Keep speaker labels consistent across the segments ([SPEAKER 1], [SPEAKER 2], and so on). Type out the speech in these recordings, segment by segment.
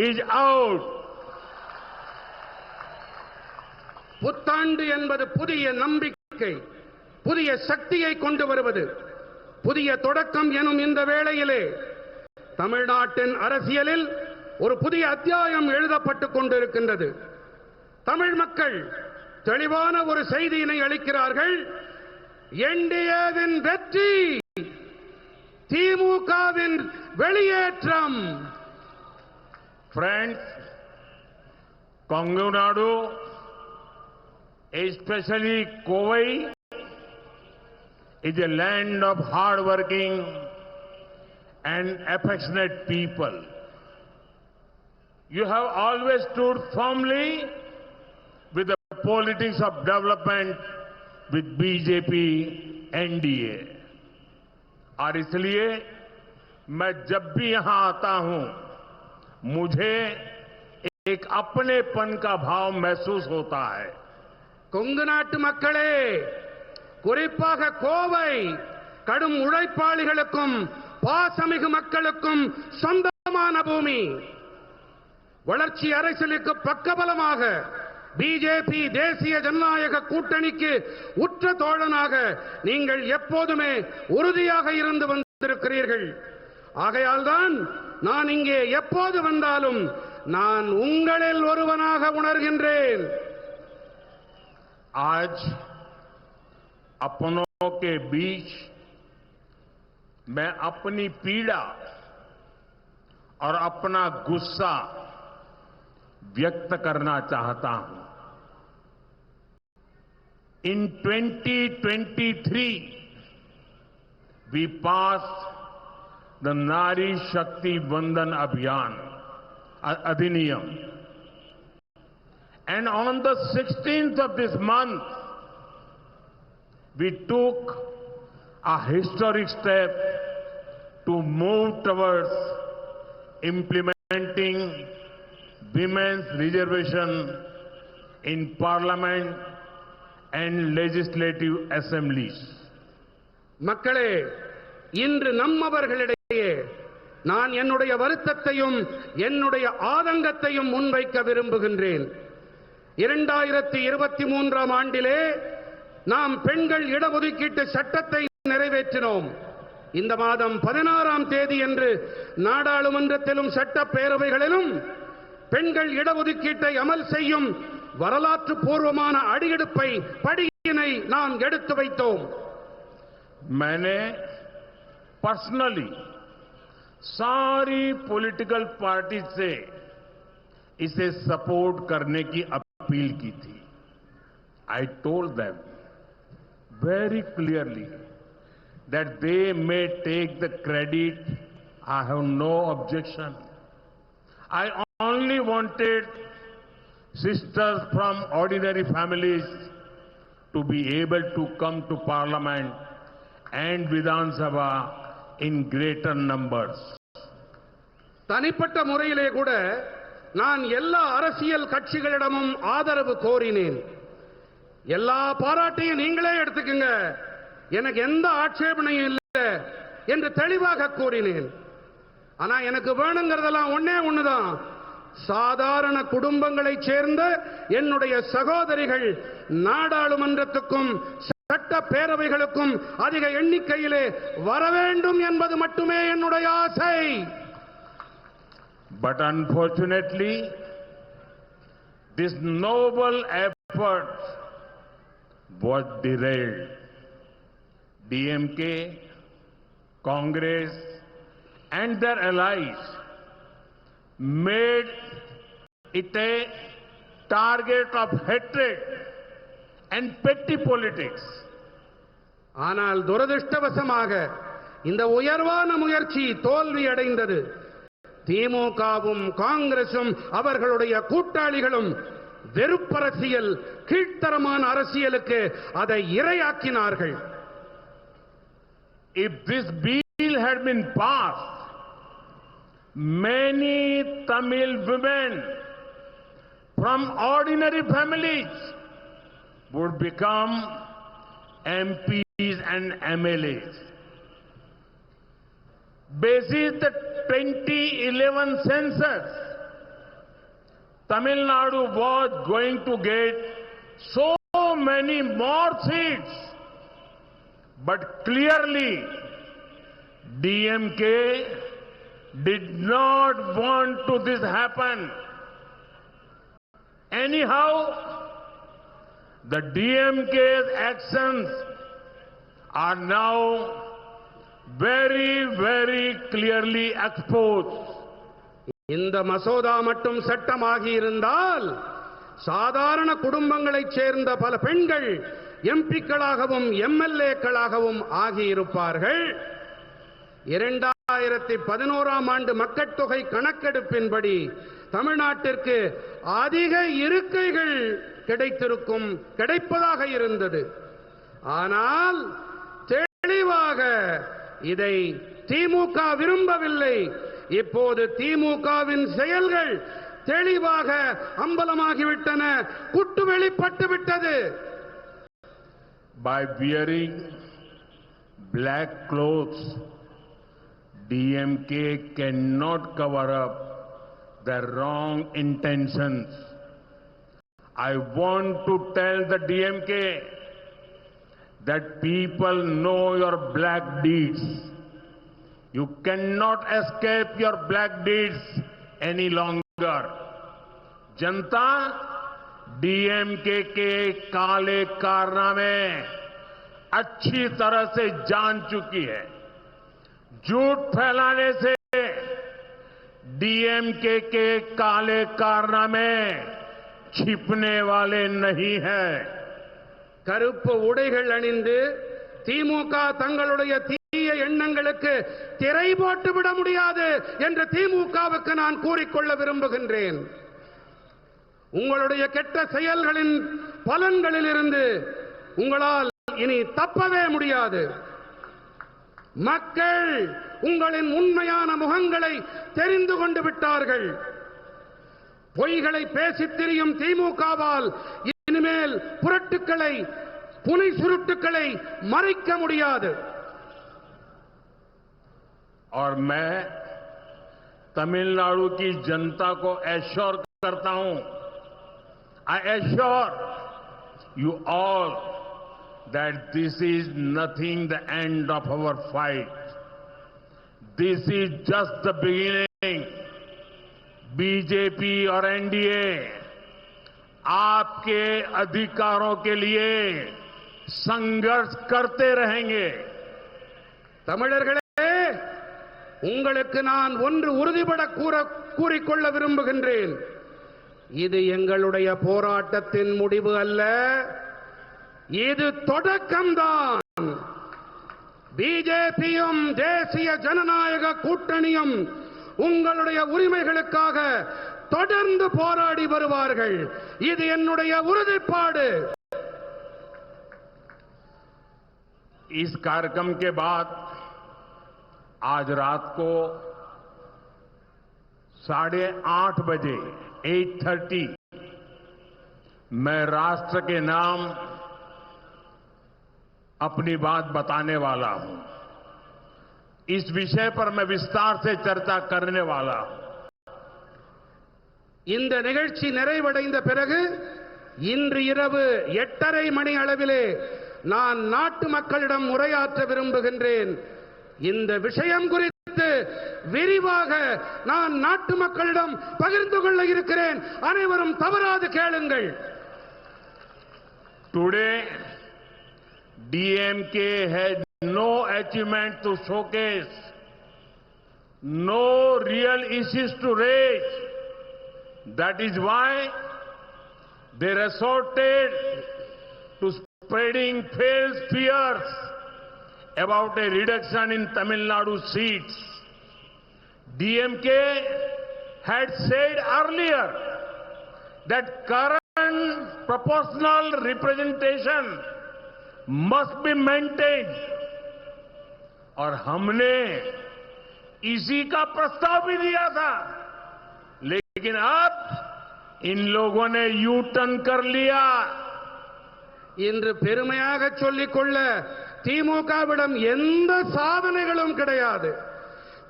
[SPEAKER 1] is out.
[SPEAKER 2] புத்தாண்டு என்பது புதிய நம்பிக்கை, புதிய சக்தியை கொண்டு வருவது, புதிய தொடக்கம் எனும் இந்த வேளையிலே தமிழ்நாட்டின் அரசியலில் ஒரு புதிய அத்தியாயம் எழுதப்பட்டுக் கொண்டிருக்கின்றது. தமிழ் மக்கள் தெளிவான ஒரு செய்தியினை அளிக்கிறார்கள். என்டிஏவின் வெற்றி, திமுகவின் வெளியேற்றம்.
[SPEAKER 1] Friends, Kongu Nadu, especially Kovai, is a land of hard-working and affectionate people. You have always stood firmly with the politics of development with BJP, NDA. और इसलिए मैं जब भी यहां आता हूं, मुझे एक अपनेपन का भाव महसूस होता है.
[SPEAKER 2] கொங்கு நாட்டு மக்களே, குறிப்பாக கோவை கடும் உழைப்பாளிகளுக்கும் பாசமிகு மக்களுக்கும் சொந்தமான பூமி. வளர்ச்சி அரசியலுக்கு பக்கபலமாக பிஜேபி தேசிய ஜனநாயக கூட்டணிக்கு உற்ற தோழனாக நீங்கள் எப்போதுமே உறுதியாக இருந்து வந்திருக்கிறீர்கள். ஆகையால்தான் நான் இங்கே எப்போது வந்தாலும் நான் உங்களில் ஒருவனாக உணர்கின்றேன்.
[SPEAKER 1] आज अपनों के बीच मैं अपनी पीड़ा और अपना गुस्सा व्यक्त करना चाहता हूं. In 2023, we passed the Nari Shakti Vandan Abhiyan, Adhiniyam. And on the 16th of this month, we took a historic step to move towards implementing women's reservation in Parliament and legislative assemblies.
[SPEAKER 2] மக்களே, இன்று நம்மவர்களிடையே நான் என்னுடைய வருத்தத்தையும் என்னுடைய ஆதங்கத்தையும் முன்வைக்க விரும்புகின்றேன். 2023ஆம் ஆண்டிலே நாம் பெண்கள் இடஒதுக்கீட்டு சட்டத்தை நிறைவேற்றினோம். இந்த மாதம் 16ஆம் தேதி என்று நாடாளுமன்றத்திலும் சட்டப்பேரவைகளிலும் பெண்கள் இடஒதுக்கீட்டை அமல் செய்யும் வரலாற்று பூர்வமான அடியெடுப்பை படியினை நாம் எடுத்து வைத்தோம்.
[SPEAKER 1] मैंने पर्सनली सारी पॉलिटिकल पार्टी से इसे सपोर्ट करने की अपील की थी. I told them very clearly that they may take the credit. I have no objection. I only wanted sisters from ordinary families to be able to come to Parliament and Vidhan Sabha in greater numbers.
[SPEAKER 2] தனிப்பட்ட முறையிலே கூட நான் எல்லா அரசியல் கட்சிகளிடமும் ஆதரவு கோரினேன். எல்லா பாராட்டையும் நீங்களே எடுத்துக்கங்க, எனக்கு எந்த ஆட்சேபனையும் இல்லை என்று தெளிவாக கூறினேன். ஆனா எனக்கு வேணுங்கிறதெல்லாம் ஒண்ணுதான். சாதாரண குடும்பங்களைச் சேர்ந்த என்னுடைய சகோதரிகள் நாடாளுமன்றத்துக்கும் சட்ட பேரவைகளுக்கும் அதிக எண்ணிக்கையிலே வர வேண்டும் என்பது மட்டுமே என்னுடைய ஆசை.
[SPEAKER 1] But unfortunately, this noble effort was derailed. DMK, Congress and their allies made it a target of hatred and petty politics.
[SPEAKER 2] ஆனால் துரதிர்ஷ்டவசமாக இந்த உயர்வான முயற்சி தோல்வி அடைந்தது. திமுகவும் காங்கிரசும் அவர்களுடைய கூட்டாளிகளும் வெறுப்பரசியல், கீழ்த்தரமான அரசியலுக்கு அதை இரையாக்கினார்கள்.
[SPEAKER 1] If this bill had been passed, many Tamil women from ordinary families would become MPs and MLAs. Basis the 2011 census, Tamil Nadu was going to get so many more seats, but clearly DMK did not want to this happen. Anyhow, the DMK's actions are now very, very clearly exposed.
[SPEAKER 2] இந்த மசோதா மட்டும் சட்டமாகி இருந்தால் சாதாரண குடும்பங்களைச் சேர்ந்த பல பெண்கள் எம்பிக்களாகவும் எம்எல்ஏக்களாகவும் ஆகியிருப்பார்கள். 2011ஆம் ஆண்டு மக்கள் தொகை கணக்கெடுப்பின்படி தமிழ்நாட்டிற்கு அதிக இருக்கைகள் கிடைப்பதாக இருந்தது. ஆனால் தெளிவாக இதை திமுக விரும்பவில்லை. இப்போது திமுகவின் செயல்கள் தெளிவாக அம்பலமாகிவிட்டன, குட்டு வெளிப்பட்டு விட்டது.
[SPEAKER 1] By wearing black clothes, DMK cannot cover up their wrong intentions. I want to tell the DMK that people know your black deeds. You cannot escape your black deeds any longer. Janata DMK के काले कारनामे अच्छी तरह से जान चुकी है. झूठ फैलाने से डीएमके के काले कारनामे छिपने वाले नहीं हैं.
[SPEAKER 2] கருப்பு உடைகள் அணிந்து திமுக தங்களுடைய தீய எண்ணங்களுக்கு திரை போட்டு விட முடியாது என்று திமுகவுக்கு நான் கூறிக்கொள்ள விரும்புகின்றேன். உங்களுடைய கெட்ட செயல்களின் பலன்களிலிருந்து உங்களால் இனி தப்பவே முடியாது. மக்கள் உங்களின் உண்மையான முகங்களை தெரிந்து கொண்டு விட்டார்கள். பொய்களை பேசித் திரியும் திமுகவால் இனிமேல் புரட்டுக்களை, புனை சுருட்டுக்களை மறைக்க முடியாது.
[SPEAKER 1] और मैं तमिलनाडु की जनता को एश्योर करता हूं, I assure you all that this is nothing the end of our fight. This is just the beginning. BJP और एनडीए आपके अधिकारों के लिए संघर्ष करते रहेंगे. தமிழர்களே, உங்களுக்கு நான் ஒன்று உறுதிபட கூறிக்கொள்ள விரும்புகின்றேன். இது எங்களுடைய போராட்டத்தின் முடிவு அல்ல, இது தொடக்கம்தான். பிஜேபியும் தேசிய ஜனநாயக கூட்டணியும் உங்களுடைய உரிமைகளுக்காக தொடர்ந்து போராடி வருவார்கள். இது என்னுடைய உறுதிப்பாடு. इस कार्यक्रम के बाद आज रात को 8:30 बजे 8:30 मैं राष्ट्र के नाम अपनी बात बताने वाला हूं. इस विषय पर मैं विस्तार से चर्चा करने वाला हूं.
[SPEAKER 2] இந்த நிகழ்ச்சி நிறைவடைந்த பிறகு இன்று இரவு 8:30 மணி அளவிலே நான் நாட்டு மக்களிடம் உரையாற்ற விரும்புகின்றேன். இந்த விஷயம் குறித்து விரிவாக நான் நாட்டு மக்களிடம் பகிர்ந்து கொள்ள இருக்கிறேன். அனைவரும் தவறாது கேளுங்கள்.
[SPEAKER 1] Today, DMK had no achievement to showcase, no real issues to raise. That is why they resorted to spreading false fears about a reduction in Tamil Nadu seats. DMK had said earlier that current proportional representation must be maintained, और हमने इसी का प्रस्ताव भी दिया था. लेकिन अब इन लोगों ने यू टर्न कर लिया.
[SPEAKER 2] இன்று பெருமையாக சொல்லிக்கொள்ள திமுகவிடம் எந்த சாதனைகளும் கிடையாது.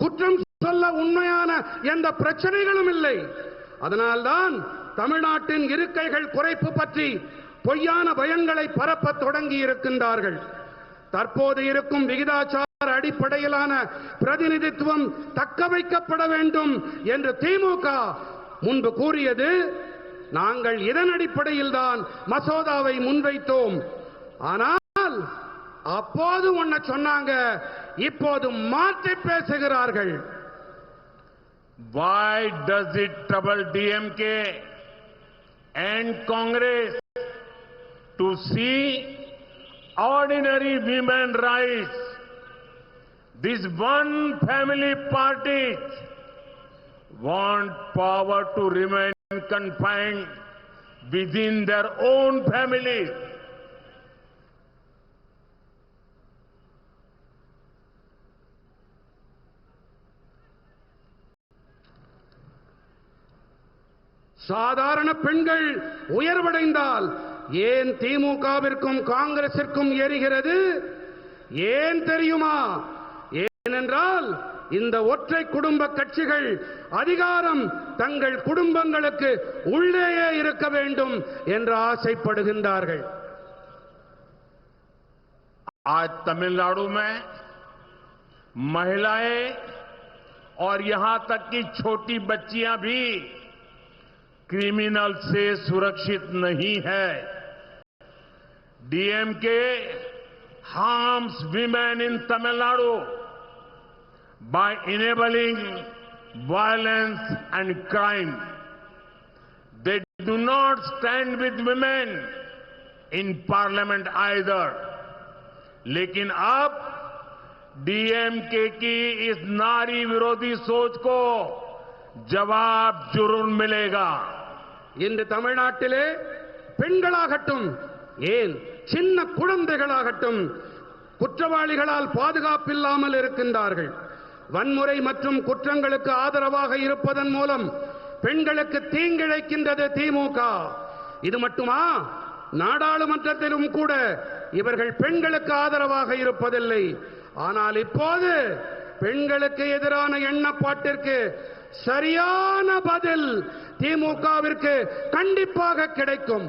[SPEAKER 2] குற்றம் சொல்ல உண்மையான எந்த பிரச்சனைகளும் இல்லை. அதனால்தான் தமிழ்நாட்டின் இருக்கைகள் குறைப்பு பற்றி பொய்யான பயங்களை பரப்பத் தொடங்கி இருக்கின்றார்கள். தற்போது இருக்கும் விகிதாச்சார அடிப்படையிலான பிரதிநிதித்துவம் தக்க வைக்கப்பட வேண்டும் என்று திமுக முன்பு கூறியது. நாங்கள் இதன் அடிப்படையில் தான் மசோதாவை முன்வைத்தோம். ஆனால் அப்போது ஒன்ன சொன்னாங்க, இப்போது மாற்றி பேசுகிறார்கள்.
[SPEAKER 1] Why does it trouble DMK and Congress to see ordinary women rights? This one family parties want power to remain confined within their own families.
[SPEAKER 2] சாதாரண பெண்கள் உயர்வடைந்தால் ஏன் திமுகவிற்கும் காங்கிரசிற்கும் ஏறுகிறது? ஏன் தெரியுமா? ஏனென்றால் இந்த ஒற்றை குடும்ப கட்சிகள் அதிகாரம் தங்கள் குடும்பங்களுக்கு உள்ளேயே இருக்க வேண்டும் என்று ஆசைப்படுகின்றார்கள்.
[SPEAKER 1] आज तमिलनाडु में महिलाएं और यहां तक कि छोटी बच्चियां भी क्रिमिनल से सुरक्षित नहीं है. DMK harms women in Tamil Nadu by enabling violence and crime. They do not stand with women in parliament either. लेकिन अब डीएमके की इस नारी विरोधी सोच को जवाब जरूर मिलेगा.
[SPEAKER 2] இன்று தமிழ்நாட்டிலே பெண்களாகட்டும், ஏன் சின்ன குழந்தைகளாகட்டும் குற்றவாளிகளால் பாதுகாப்பில்லாமல் இருக்கின்றார்கள். வன்முறை மற்றும் குற்றங்களுக்கு ஆதரவாக இருப்பதன் மூலம் பெண்களுக்கு தீங்கிழைக்கின்றது திமுக. இது மட்டுமா, நாடாளுமன்றத்திலும் கூட இவர்கள் பெண்களுக்கு ஆதரவாக இருப்பதில்லை. ஆனால் இப்போது பெண்களுக்கு எதிரான எண்ணப்பாட்டிற்கு சரியான பதில் திமுகவிற்கு கண்டிப்பாக கிடைக்கும்.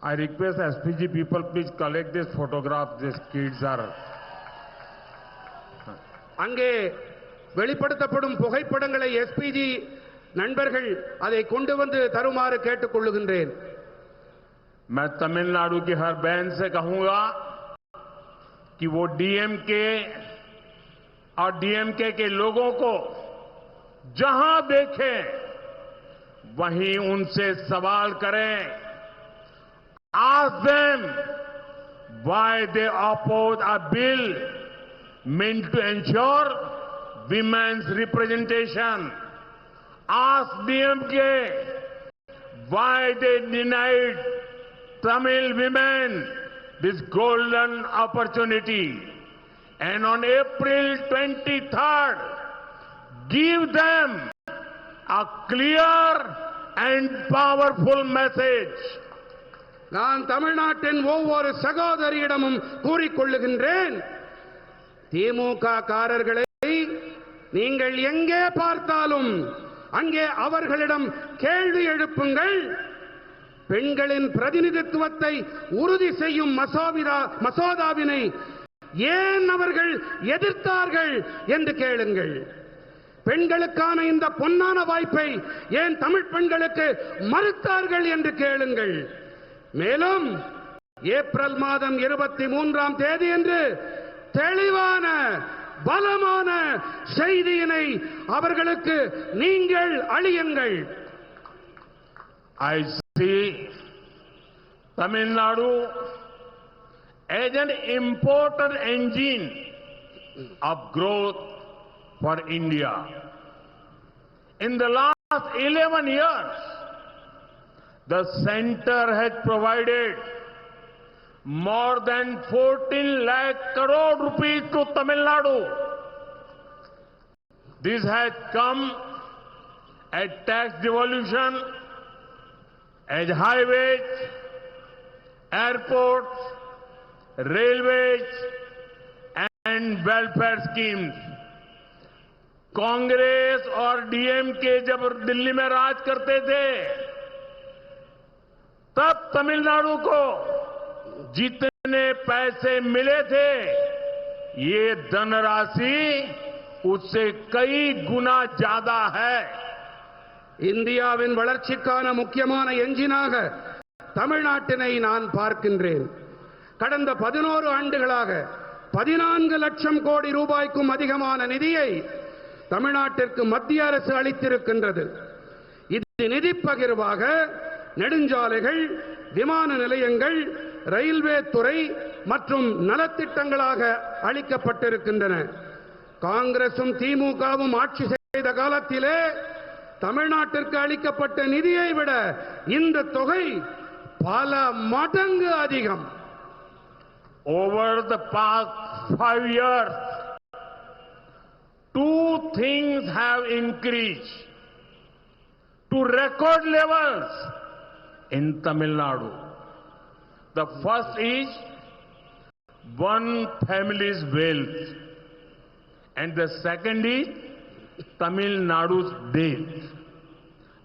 [SPEAKER 1] I request SPG people please collect this photograph. These kids are.
[SPEAKER 2] அங்கே வெளிப்படுத்தப்படும் புகைப்படங்களை எஸ்பிஜி நண்பர்கள் அதை கொண்டு வந்து தருமாறு கேட்டுக்கொள்ளுகின்றேன்.
[SPEAKER 1] मैं तमिलनाडु की हर बहन से कहूंगा कि वो डीएमके और डीएमके के लोगों को जहां देखें वहीं उनसे सवाल करें. Ask them why they oppose a bill meant to ensure women's representation. Ask DMK why they denied Tamil women this golden opportunity. And on April 23rd, give them a clear and powerful message.
[SPEAKER 2] நான் தமிழ்நாட்டின் ஒவ்வொரு சகோதரியிடமும் கூறிக்கொள்ளுகின்றேன், திமுக காரர்களை நீங்கள் எங்கே பார்த்தாலும் அங்கே அவர்களிடம் கேள்வி எழுப்புங்கள். பெண்களின் பிரதிநிதித்துவத்தை உறுதி செய்யும் மசோதாவினை ஏன் அவர்கள் எதிர்த்தார்கள் என்று கேளுங்கள். பெண்களுக்கான இந்த பொன்னான வாய்ப்பை ஏன் தமிழ் பெண்களுக்கு மறுத்தார்கள் என்று கேளுங்கள். மேலும் ஏப்ரல் மாதம் 23ஆம் தேதி என்று தெளிவான பலமான செய்தியினை அவர்களுக்கு நீங்கள் அளியுங்கள்.
[SPEAKER 1] I see Tamil Nadu as an important engine of growth for India. In the last 11 years, the center has provided more than 14 lakh crore rupees to Tamil Nadu. This has come as tax devolution, as highways, airports, railways and welfare schemes. Congress और DMK जब दिल्ली में राज करते थे तब तमिलनाडु को जितने पैसे मिले थे ये धनराशि उससे कई गुना ज्यादा है.
[SPEAKER 2] இந்தியாவின் வளர்ச்சிக்கான முக்கியமான எஞ்சினாக தமிழ்நாட்டினை நான் பார்க்கின்றேன். கடந்த 11 ஆண்டுகளாக 14 லட்சம் கோடி ரூபாய்க்கும் அதிகமான நிதியை தமிழ்நாட்டிற்கு மத்திய அரசு அளித்திருக்கின்றது. இது நிதி பகிர்வாக நெடுஞ்சாலைகள், விமான நிலையங்கள், ரயில்வே துறை மற்றும் நலத்திட்டங்களாக அளிக்கப்பட்டிருக்கின்றன. காங்கிரசும் திமுகவும் ஆட்சி செய்த காலத்திலே தமிழ்நாட்டிற்கு அளிக்கப்பட்ட நிதியை விட இந்த தொகை பல மடங்கு அதிகம்.
[SPEAKER 1] Over the past 5 years, two things have increased to record levels in Tamil Nadu. The first is one family's wealth, and the second is Tamil Nadu's death.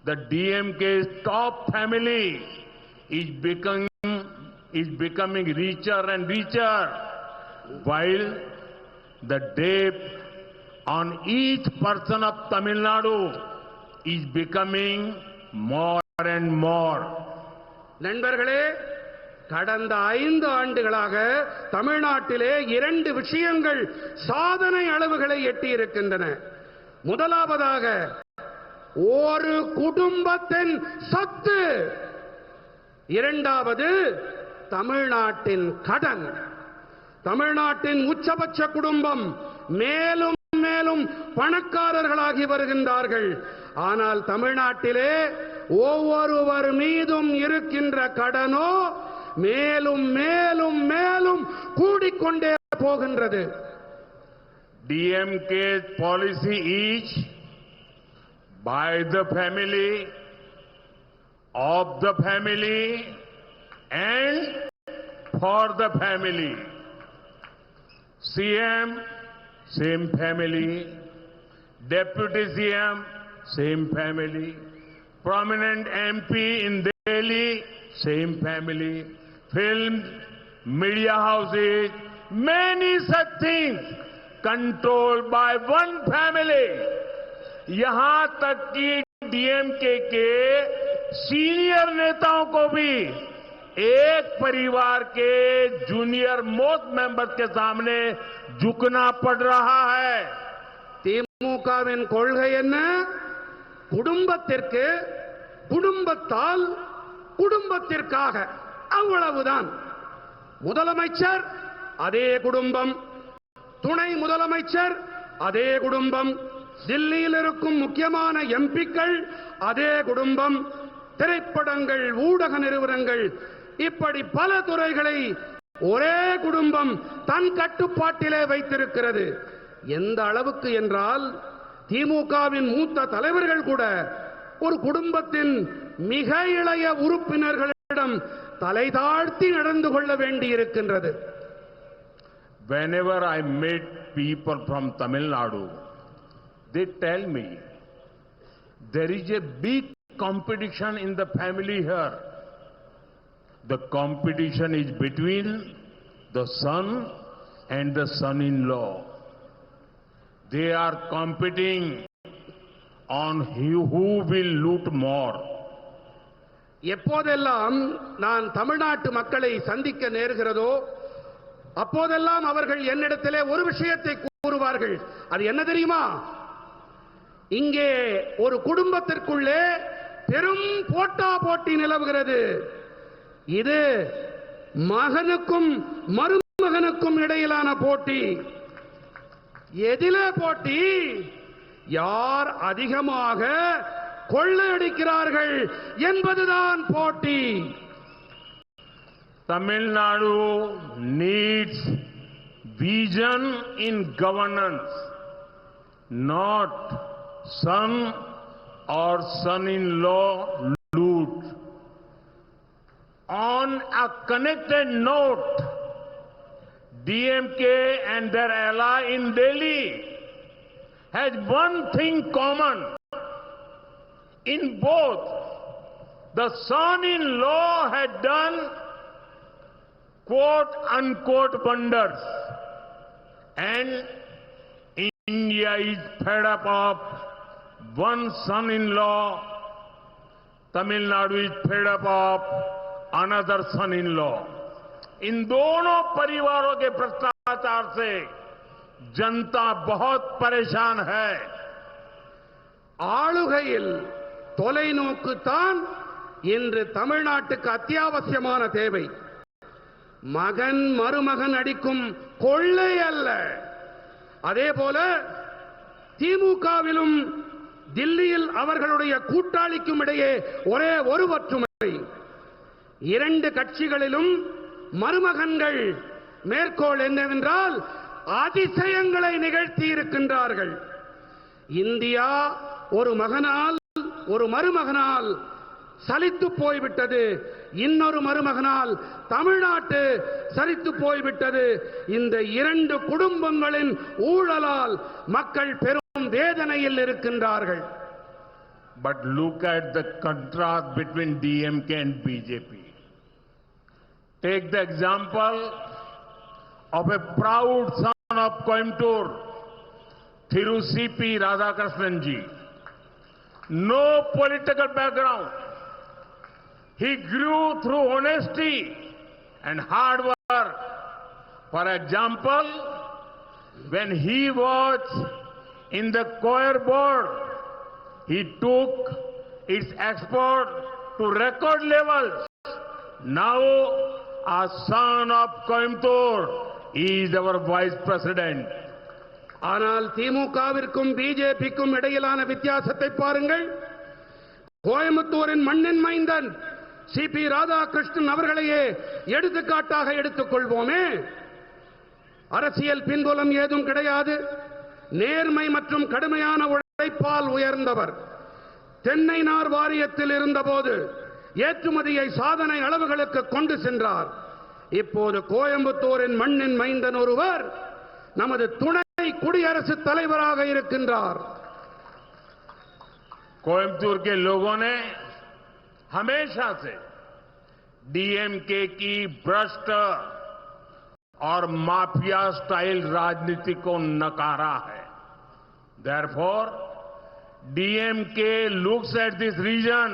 [SPEAKER 1] The DMK's top family is becoming richer and richer, while the debt on each person of Tamil Nadu is becoming more and more.
[SPEAKER 2] நண்பர்களே, கடந்த 5 ஆண்டுகளாக தமிழ்நாட்டிலே 2 விஷயங்கள் சாதனை அளவுகளை எட்டியிருக்கின்றன. முதலாவதாக ஒரு குடும்பத்தின் சொத்து, இரண்டாவது தமிழ்நாட்டின் கடன். தமிழ்நாட்டின் உச்சபட்ச குடும்பம் மேலும் மேலும் பணக்காரர்களாகி வருகின்றார்கள். ஆனால் தமிழ்நாட்டிலே ஒவ்வொருவர் மீதும் இருக்கின்ற கடனோ மேலும் மேலும் மேலும் கூடிக்கொண்டே போகின்றது.
[SPEAKER 1] DMK's policy is by the family, of the family and for the family. CM, same family. Deputy CM, same family. Prominent MP in Delhi, same family. Films, media houses, many such things controlled by one family. यहां तक कि DMK के senior नेताओं को भी एक परिवार के जूनियर मोस्ट मेंबर्स के सामने झुकना पड़ रहा है.
[SPEAKER 2] திமுகவின் கொள்கை என்ன? குடும்பத்திற்கு, குடும்பத்தால், குடும்பத்திற்காக, அவ்வளவுதான். முதலமைச்சர் அதே குடும்பம், துணை முதலமைச்சர் அதே குடும்பம், தில்லியில் இருக்கும் முக்கியமான எம்பிக்கள் அதே குடும்பம், திரைப்படங்கள், ஊடக நிறுவனங்கள், இப்படி பல துறைகளை ஒரே குடும்பம் தன் கட்டுப்பாட்டிலே வைத்திருக்கிறது. எந்த அளவுக்கு என்றால் திமுகவின் மூத்த தலைவர்கள் கூட ஒரு குடும்பத்தின் மிக இளைய உறுப்பினர்களிடம் தலை தாழ்த்தி நடந்து கொள்ள வேண்டியிருக்கின்றது.
[SPEAKER 1] Whenever I meet people from Tamil Nadu, they tell me there is a big competition in the family here. The competition is between the son and the son-in-law. They are competing on who will loot more.
[SPEAKER 2] எப்போதெல்லாம் நான் தமிழ்நாட்டு மக்களை சந்திக்க நேர்கிறதோ அப்போதெல்லாம் அவர்கள் என்னிடத்திலே ஒரு விஷயத்தை கூறுவார்கள். அது என்ன தெரியுமா? இங்கே ஒரு குடும்பத்திற்குள்ளே பெரும் போட்டா போட்டி நிலவுகிறது. இது மகனுக்கும் மருமகனுக்கும் இடையிலான போட்டி. எதிலே போட்டி? யார் அதிகமாக கொள்ளையடிக்கிறார்கள் என்பதுதான் போட்டி.
[SPEAKER 1] Tamil Nadu needs vision in governance, not son or son-in-law loot. On a connected note, DMK and their ally in Delhi has one thing common. In both, the son-in-law had done quote-unquote wonders, and India is fed up of one son-in-law. Tamil Nadu is fed up of another son-in-law. इन दोनों परिवारों के भ्रष्टाचार से जनता बहुत परेशान है.
[SPEAKER 2] ஆளுகையில் தொலைநோக்கு தான் இன்று தமிழ்நாட்டுக்கு அத்தியாவசியமான தேவை. மகன் மருமகன் அடிக்கும் கொள்ளை அல்ல. அதேபோல திமுகவிலும் தில்லியில் அவர்களுடைய கூட்டாளிக்கும் இடையே ஒரே ஒரு ஒற்றுமை. இரண்டு கட்சிகளிலும் மருமகன்கள் மேற்கோள் என்னவென்றால் அதிசயங்களை நிகழ்த்தி இருக்கின்றார்கள். இந்தியா ஒரு மகனால் ஒரு மருமகனால் சலித்து போய்விட்டது. இன்னொரு மருமகனால் தமிழ்நாட்டு சலித்து போய்விட்டது. இந்த இரண்டு குடும்பங்களின் ஊழலால் மக்கள் பெரும் வேதனையில் இருக்கின்றார்கள்.
[SPEAKER 1] But look at the contrast between DMK and BJP. Take the example of a proud son of Coimbatore, Thiru C.P. Radhakrishnan ji. No political background. He grew through honesty and hard work. For example, when he was in the choir board, he took its export to record levels. Now, a son of Coimbatore is our vice president.
[SPEAKER 2] ஆனால் திமுகவிற்கும் பிஜேபிக்கும் இடையிலான வித்தியாசத்தை பாருங்கள். கோயம்புத்தூரின் மண்ணின் மைந்தன் CP Radhakrishnan அவர்களையே எடுத்துக்காட்டாக எடுத்துக் கொள்வோமே. அரசியல் பின்புலம் ஏதும் கிடையாது. நேர்மை மற்றும் கடுமையான உழைப்பால் உயர்ந்தவர். தென்னை நார் வாரியத்தில் இருந்தபோது ஏற்றுமதியை சாதனை அளவுகளுக்கு கொண்டு சென்றார். இப்போது கோயம்புத்தூரின் மண்ணின் மைந்தன் ஒருவர் நமது துணை குடியரசுத் தலைவராக இருக்கின்றார்.
[SPEAKER 1] कोयम्बतूर के लोगों ने हमेशा से डीएमके की भ्रष्ट और माफिया स्टाइल राजनीति को नकारा है. Therefore, DMK looks at this region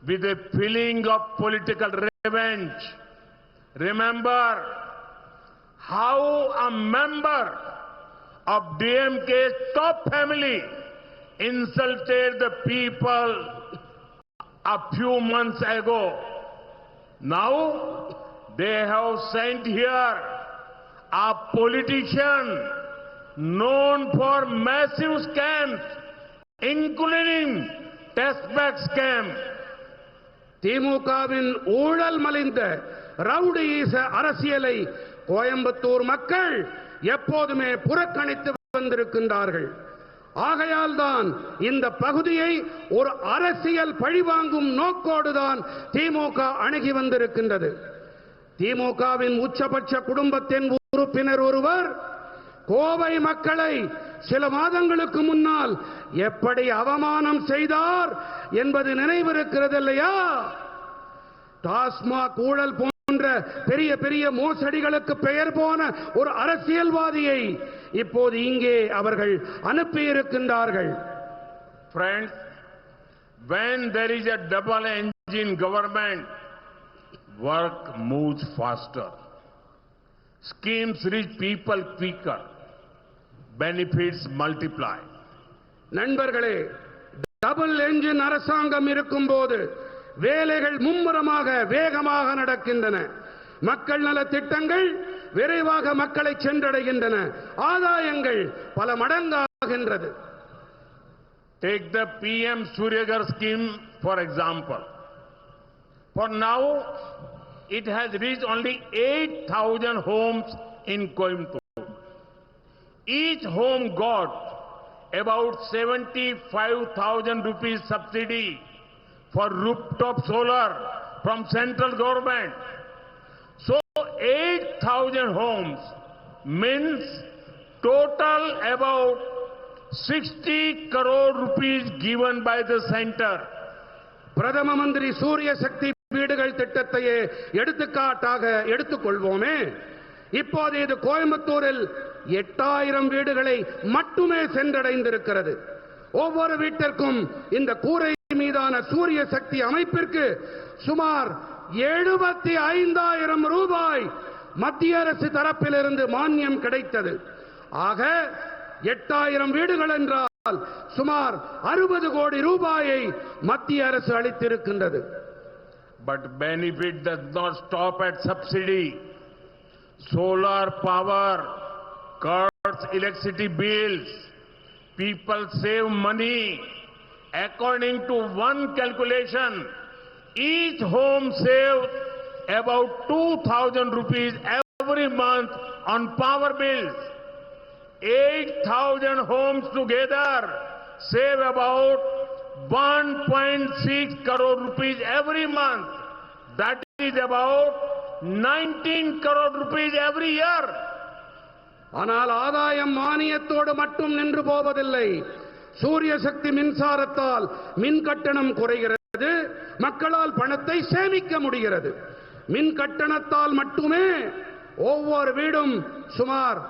[SPEAKER 1] with a feeling of political revenge. Remember how a member of DMK's top family insulted the people a few months ago. Now they have sent here a politician known for massive scams, including test back scam. திமுகவின் ஊழல் மலிந்த ரவுடியீச அரசியலை கோயம்புத்தூர் மக்கள் எப்போதுமே புறக்கணித்து வந்திருக்கின்றார்கள். ஆகையால் தான் இந்த பகுதியை ஒரு அரசியல் பழிவாங்கும் நோக்கோடுதான் திமுக அணுகி வந்திருக்கின்றது. திமுகவின் உச்சபட்ச குடும்பத்தின் உறுப்பினர் ஒருவர் கோவை மக்களை சில மாதங்களுக்கு முன்னால் எப்படி அவமானம் செய்தார் என்பது நினைவிருக்கிறது இல்லையா? டாஸ்மாக் ஊழல் போன்ற பெரிய பெரிய மோசடிகளுக்கு பெயர் போன ஒரு அரசியல்வாதியை இப்போது இங்கே அவர்கள் அனுப்பியிருக்கின்றார்கள். Friends, when there is a double engine government, work moves faster. Schemes reach people quicker. Benefits multiply.
[SPEAKER 2] நண்பர்களே, டபுள் என்ஜின் அரசாங்கம் இருக்கும்போது வேலைகள் மும்முரமாக வேகமாக நடக்கின்றன. மக்கள் நல திட்டங்கள் விரைவாக மக்களை சென்றடைகின்றன. ஆதாயங்கள் பல மடங்காகின்றது.
[SPEAKER 1] Take the PM Suryagar scheme for example. For now, it has reached only 8,000 homes in Coimbatore. Each home got about 75,000 rupees subsidy for rooftop solar from central government. So 8,000 homes means total about 60 crore rupees given by the center.
[SPEAKER 2] பிரதம மந்திரி சூரிய சக்தி வீடுகள் திட்டத்தையே எடுத்துக்காட்டாக எடுத்துக்கொள்வோமே. இப்போது இது கோயம்புத்தூரில் 8000 வீடுகளை மட்டுமே சென்றடைந்திருக்கிறது. ஒவ்வொரு வீட்டிற்கும் இந்த கூரை மீதான சூரிய சக்தி அமைப்பிற்கு சுமார் 75,000 ரூபாய் மத்திய அரசு தரப்பிலிருந்து மானியம் கிடைத்தது. ஆக 8000 வீடுகள் என்றால் சுமார் 60 கோடி ரூபாயை மத்திய அரசு அளித்திருக்கின்றது.
[SPEAKER 1] But benefit does not stop at subsidy. Solar power cuts electricity bills. People save money. According to one calculation, each home saves about 2,000 rupees every month on power bills. 8,000 homes together save about 1.6 crore rupees every month. That is about 19 crore rupees every year.
[SPEAKER 2] ஆனால் ஆதாயம் மானியத்தோடு மட்டும் நின்று போவதில்லை. சூரிய சக்தி மின்சாரத்தால் மின் கட்டணம் குறைகிறது, மக்களால் பணத்தை சேமிக்க முடிகிறது. மின் கட்டணத்தால் மட்டுமே ஒவ்வொரு வீடும் சுமார்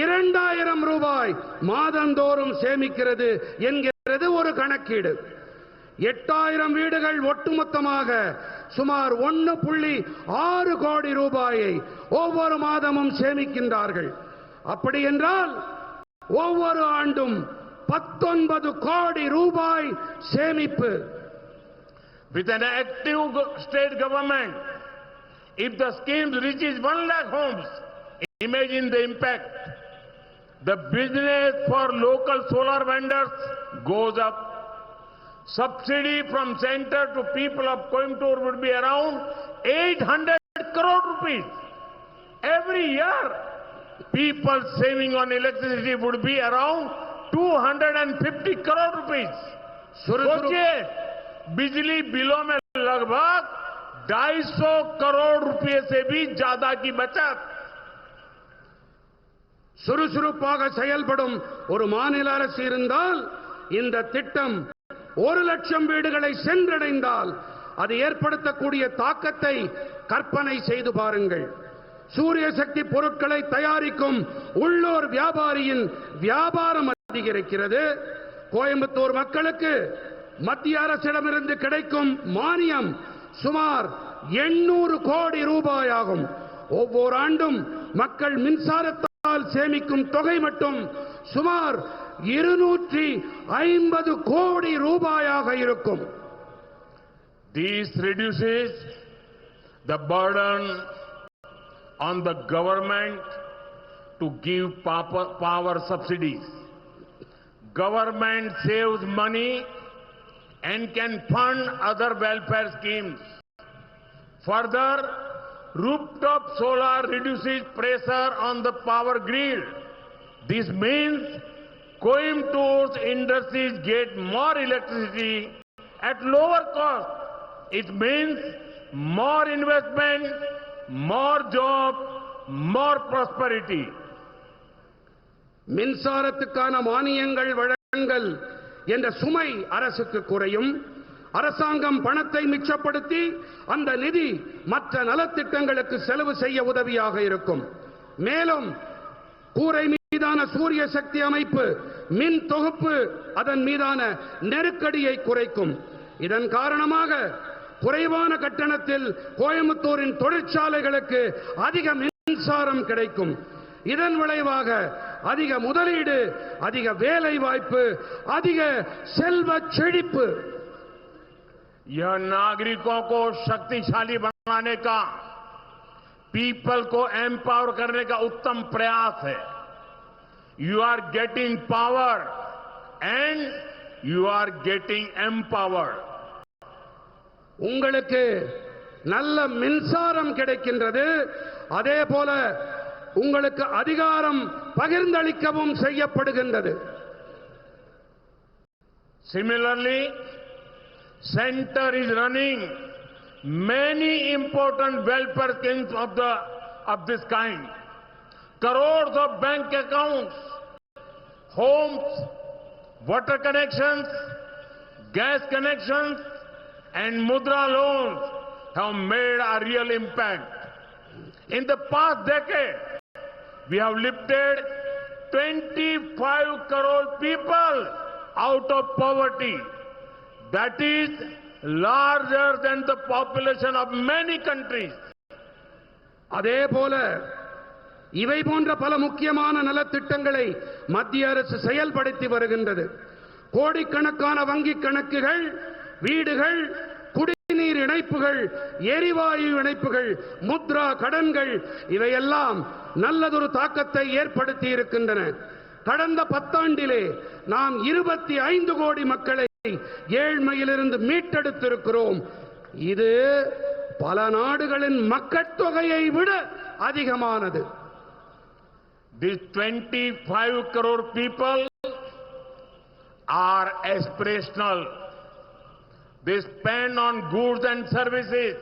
[SPEAKER 2] 2,000 ரூபாய் மாதந்தோறும் சேமிக்கிறது என்கிறது ஒரு கணக்கீடு. 8,000 வீடுகள் ஒட்டுமொத்தமாக சுமார் 1.6 கோடி ரூபாயை ஒவ்வொரு மாதமும் சேமிக்கின்றார்கள். அப்படி என்றால் ஒவ்வொரு ஆண்டும் 19 கோடி ரூபாய் சேமிப்பு.
[SPEAKER 1] With an active state government, if the scheme reaches 1 lakh homes, imagine the impact. The business for local solar vendors goes up. Subsidy from center to people of Coimbatore would be around 800 crore rupees. Every year, people saving on electricity would be around 250 crore rupees. सोचिए, बिजली बिलों में लगभग 250 करोड़ रुपए से भी ज्यादा की बचत.
[SPEAKER 2] சுறுசுறுப்பாக செயல்படும் ஒரு மாநில அரசு இருந்தால் இந்த திட்டம் 1 லட்சம் வீடுகளை சென்றடைந்தால் அது ஏற்படுத்தக்கூடிய தாக்கத்தை கற்பனை செய்து பாருங்கள். சூரிய சக்தி பொருட்களை தயாரிக்கும் உள்ளூர் வியாபாரியின் வியாபாரம் அதிகரிக்கிறது. கோயம்புத்தூர் மக்களுக்கு மத்திய அரசிடமிருந்து கிடைக்கும் மானியம் சுமார் 800 கோடி ரூபாய் ஆகும். ஒவ்வொரு ஆண்டும் மக்கள் மின்சாரத்தால் சேமிக்கும் தொகை மட்டும் சுமார் 250 கோடி ரூபாயாக இருக்கும்.
[SPEAKER 1] This reduces the burden on the government to give power subsidies. Government saves money and can fund other welfare schemes. Further, rooftop solar reduces pressure on the power grid. This means Coimbator's industries get more electricity at lower cost. It means more investment, more jobs, more prosperity.
[SPEAKER 2] மின்சாரத்துக்கான மானியங்கள் வழங்கல் என்ற சுமை அரசுக்கு குறையும். அரசாங்கம் பணத்தை மிச்சப்படுத்தி அந்த நிதி மற்ற நலத்திட்டங்களுக்கு செலவு செய்ய உதவியாக இருக்கும். மேலும் கூரை மீதான சூரிய சக்தி அமைப்பு மின் தொகுப்பு அதன் மீதான நெருக்கடியை குறைக்கும். இதன் காரணமாக குறைவான கட்டணத்தில் கோயம்புத்தூரின் தொழிற்சாலைகளுக்கு அதிக மின்சாரம் கிடைக்கும். இதன் விளைவாக அதிக முதலீடு, அதிக வேலை வாய்ப்பு, அதிக செல்வ செழிப்பு.
[SPEAKER 1] यह नागरिकों को शक्तिशाली बनाने का, पीपल को एम्पावर करने का उत्तम प्रयास है. You are getting power and you are getting empowered.
[SPEAKER 2] உங்களுக்கு நல்ல மின்சாரம் கிடைக்கின்றது, அதே போல உங்களுக்கு அதிகாரம் பகிர்ந்தளிக்கவும் செய்யப்படுகின்றது.
[SPEAKER 1] Similarly, center is running many important welfare schemes of this kind. Crores of bank accounts, homes water connections, gas connections, and Mudra loans have made a real impact. In the past decade, we have lifted 25 crore people out of poverty. That is larger than the population of many countries.
[SPEAKER 2] அதே போல இவை போன்ற பல முக்கியமான நலத்திட்டங்களை மத்திய அரசு செயல்படுத்தி வருகின்றது. கோடிக்கணக்கான வங்கிக் கணக்குகள், வீடுகள், குடிநீர் இணைப்புகள், எரிவாயு இணைப்புகள், முத்ரா கடன்கள் இவையெல்லாம் நல்லதொரு தாக்கத்தை ஏற்படுத்தி இருக்கின்றன. கடந்த 10 ஆண்டிலே நாம் 25 கோடி மக்களை ஏழ்மையிலிருந்து மீட்டெடுத்திருக்கிறோம். இது பல நாடுகளின் மக்கட்தொகையை விட அதிகமானது.
[SPEAKER 1] These 25 crore people are aspirational. They spend on goods and services